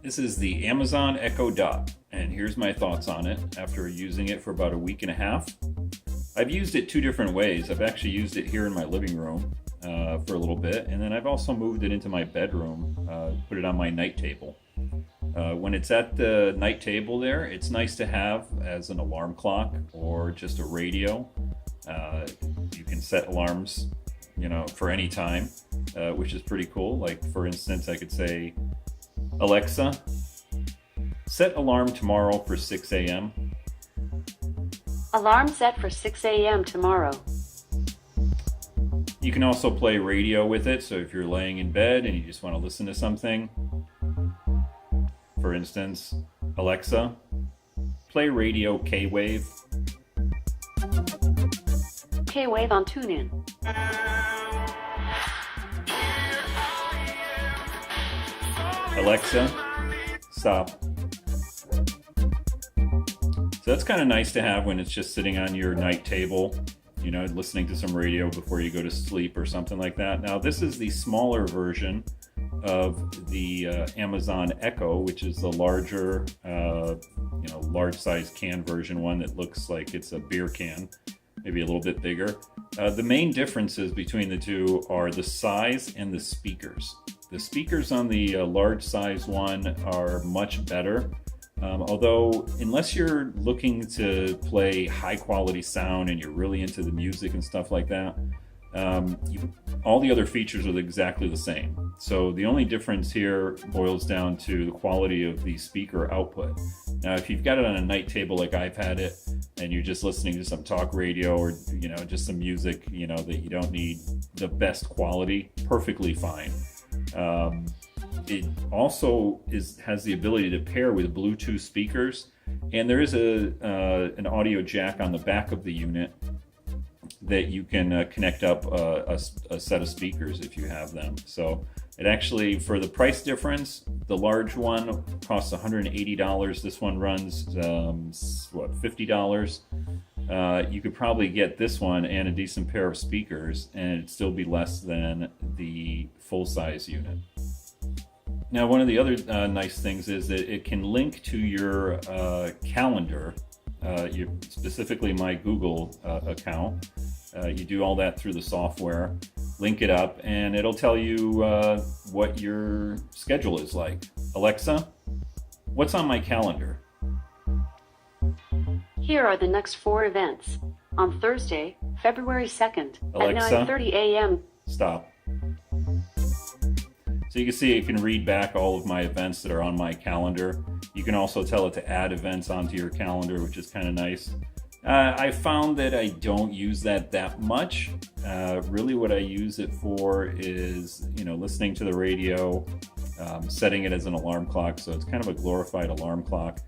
This is the Amazon Echo Dot, and here's my thoughts on it after using it for about a week and a half. I've used it two different ways. I've actually used it here in my living room for a little bit, and then I've also moved it into my bedroom, put it on my night table. When it's at the night table there, it's nice to have as an alarm clock or just a radio. You can set alarms, for any time, which is pretty cool. Like, for instance, I could say, Alexa, set alarm tomorrow for 6 a.m. Alarm set for 6 a.m. tomorrow. You can also play radio with it, so if you're laying in bed and you just want to listen to something, for instance, Alexa, play radio K-Wave. K-Wave on TuneIn. Alexa, stop. So that's kind of nice to have when it's just sitting on your night table, listening to some radio before you go to sleep or something like that. Now, this is the smaller version of the Amazon Echo, which is the larger, large size can version, one that looks like it's a beer can, maybe a little bit bigger. The main differences between the two are the size and the speakers. The speakers on the large size one are much better. Although, unless you're looking to play high quality sound and you're really into the music and stuff like that, all the other features are exactly the same. So the only difference here boils down to the quality of the speaker output. Now, if you've got it on a night table like I've had it, and you're just listening to some talk radio or just some music, that you don't need the best quality, perfectly fine. It also has the ability to pair with Bluetooth speakers, and there is an audio jack on the back of the unit that you can connect up a set of speakers if you have them. So it actually, for the price difference, the large one costs $180. This one runs $50. You could probably get this one and a decent pair of speakers, and it'd still be less than the full-size unit. Now, one of the other nice things is that it can link to your calendar, specifically my Google account. You do all that through the software, link it up, and it'll tell you what your schedule is like. Alexa, what's on my calendar? Here are the next 4 events. On Thursday, February 2nd, Alexa, at 9:30 a.m. Stop. So you can see it can read back all of my events that are on my calendar. You can also tell it to add events onto your calendar, which is kind of nice. I found that I don't use that much. Really what I use it for is, listening to the radio, setting it as an alarm clock. So it's kind of a glorified alarm clock.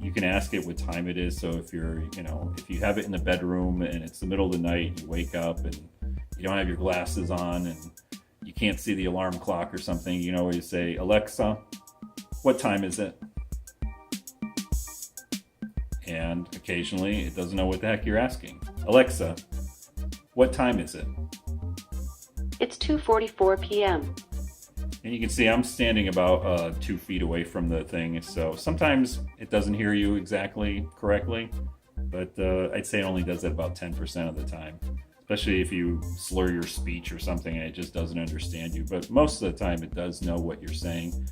You can ask it what time it is. So if if you have it in the bedroom and it's the middle of the night, you wake up and you don't have your glasses on and you can't see the alarm clock or something, you can always say, Alexa, what time is it? And occasionally it doesn't know what the heck you're asking. Alexa, what time is it? It's 2:44 p.m. And you can see I'm standing about 2 feet away from the thing, so sometimes it doesn't hear you exactly correctly, but I'd say it only does that about 10% of the time, especially if you slur your speech or something and it just doesn't understand you. But most of the time it does know what you're saying.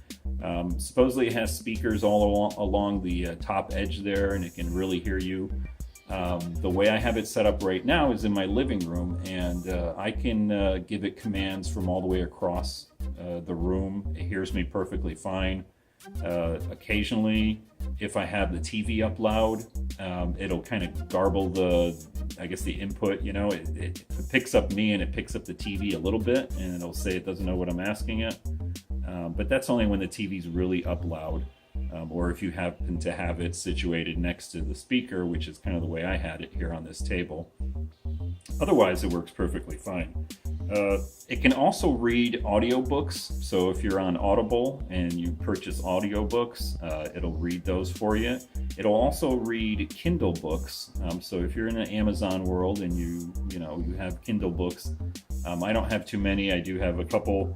Supposedly it has speakers all along the top edge there, and it can really hear you. The way I have it set up right now is in my living room, and I can give it commands from all the way across the room. It hears me perfectly fine. Occasionally, if I have the TV up loud, it'll kind of garble the input. It picks up me and it picks up the TV a little bit, and it'll say it doesn't know what I'm asking it. But that's only when the TV's really up loud, or if you happen to have it situated next to the speaker, which is kind of the way I had it here on this table. Otherwise, it works perfectly fine. It can also read audiobooks. So if you're on Audible and you purchase audiobooks, it'll read those for you. It'll also read Kindle books. So if you're in the Amazon world and you have Kindle books, I don't have too many. I do have a couple.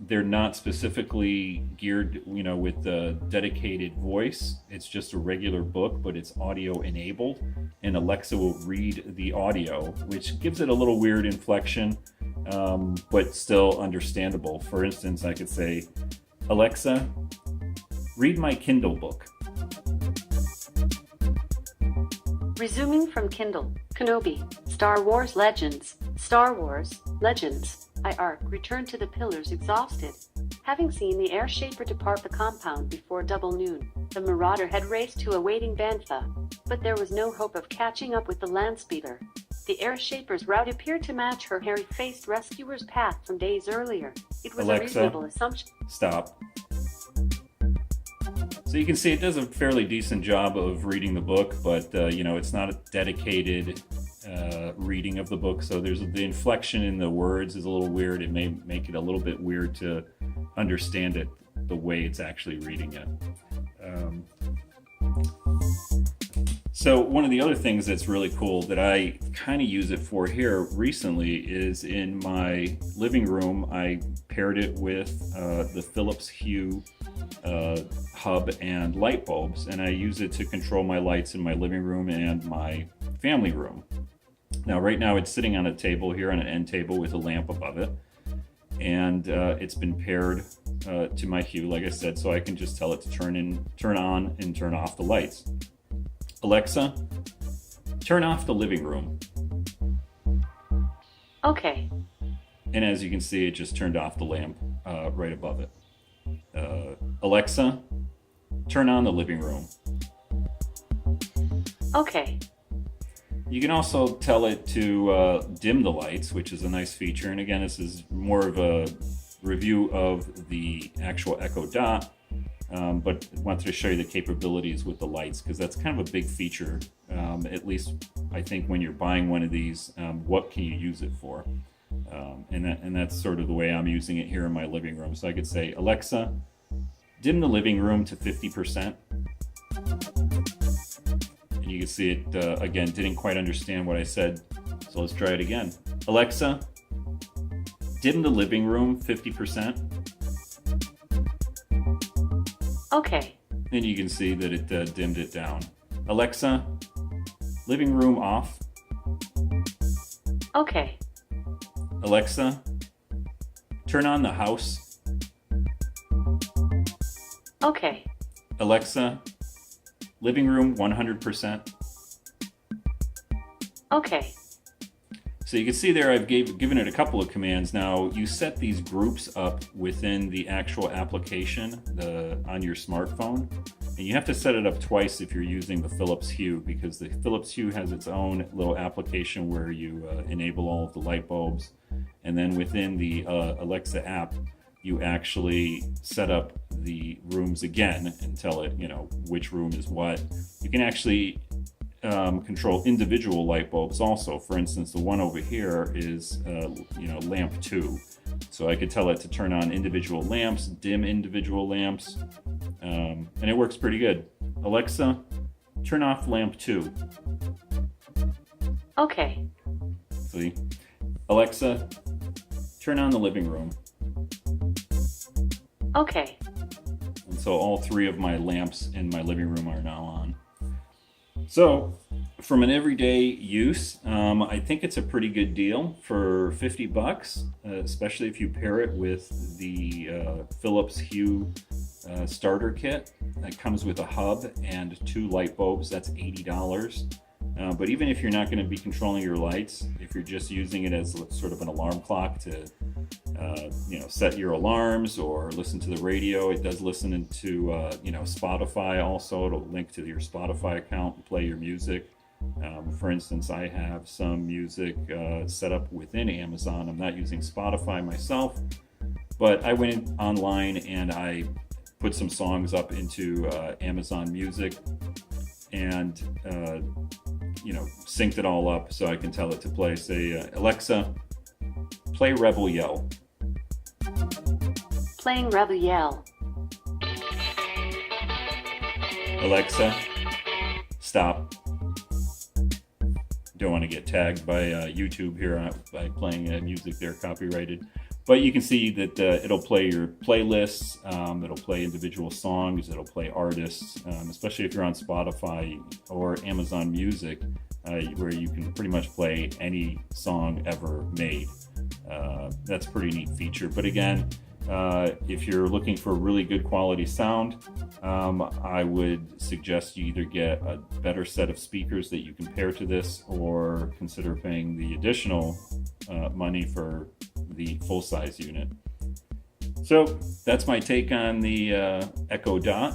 They're not specifically geared, with the dedicated voice. It's just a regular book, but it's audio enabled, and Alexa will read the audio, which gives it a little weird inflection, but still understandable. For instance, I could say, Alexa, read my Kindle book. Resuming from Kindle, Kenobi, Star Wars Legends, Star Wars Legends. Arc returned to the pillars exhausted. Having seen the air shaper depart the compound before double noon, the Marauder had raced to a waiting Bantha, but there was no hope of catching up with the Landspeeder. The air shaper's route appeared to match her hairy-faced rescuer's path from days earlier. It was Alexa, a reasonable assumption. Stop. So you can see it does a fairly decent job of reading the book, but it's not a dedicated reading of the book, so the inflection in the words is a little weird. It may make it a little bit weird to understand it the way it's actually reading it. So one of the other things that's really cool that I kind of use it for here recently is in my living room. I paired it with the Philips Hue hub and light bulbs, and I use it to control my lights in my living room and my family room. Now, right now it's sitting on a table here, on an end table with a lamp above it, and it's been paired to my Hue, like I said, so I can just tell it to turn on and turn off the lights. Alexa, turn off the living room. Okay. And as you can see, it just turned off the lamp right above it. Alexa, turn on the living room. Okay. You can also tell it to dim the lights, which is a nice feature. And again, this is more of a review of the actual Echo Dot, but I wanted to show you the capabilities with the lights, because that's kind of a big feature, at least I think when you're buying one of these. What can you use it for? And that's sort of the way I'm using it here in my living room. So I could say, Alexa, dim the living room to 50%. And you can see it, again, didn't quite understand what I said. So let's try it again. Alexa, dim the living room 50%. Okay. And you can see that it dimmed it down. Alexa, living room off. Okay. Alexa, turn on the house. Okay. Alexa, living room 100%. Okay. So you can see there I've given it a couple of commands. Now you set these groups up within the actual application on your smartphone. And you have to set it up twice if you're using the Philips Hue, because the Philips Hue has its own little application where you enable all of the light bulbs. And then within the Alexa app, you actually set up the rooms again and tell it, which room is what. You can actually control individual light bulbs also. For instance, the one over here is, lamp 2. So I could tell it to turn on individual lamps, dim individual lamps, and it works pretty good. Alexa, turn off lamp 2. Okay. See? Alexa, turn on the living room. Okay. And so all 3 of my lamps in my living room are now on. So, from an everyday use, I think it's a pretty good deal for $50, especially if you pair it with the Philips Hue starter kit. That comes with a hub and 2 light bulbs. That's $80. But even if you're not going to be controlling your lights, if you're just using it as sort of an alarm clock to set your alarms or listen to the radio, it does listen into Spotify also. It'll link to your Spotify account and play your music. For instance, I have some music set up within Amazon. I'm not using Spotify myself, but I went online and I put some songs up into Amazon Music and synced it all up so I can tell it to play, say, Alexa, Play Rebel Yell. Playing Rebel Yell. Alexa, stop. Don't want to get tagged by YouTube here by playing music they're copyrighted. But you can see that it'll play your playlists, it'll play individual songs, it'll play artists, especially if you're on Spotify or Amazon Music, where you can pretty much play any song ever made. That's a pretty neat feature. But again, if you're looking for really good quality sound, I would suggest you either get a better set of speakers that you can pair to this, or consider paying the additional money for the full-size unit. So that's my take on the Echo Dot.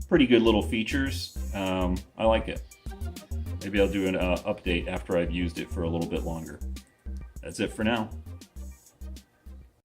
Pretty good little features. I like it. Maybe I'll do an update after I've used it for a little bit longer. That's it for now.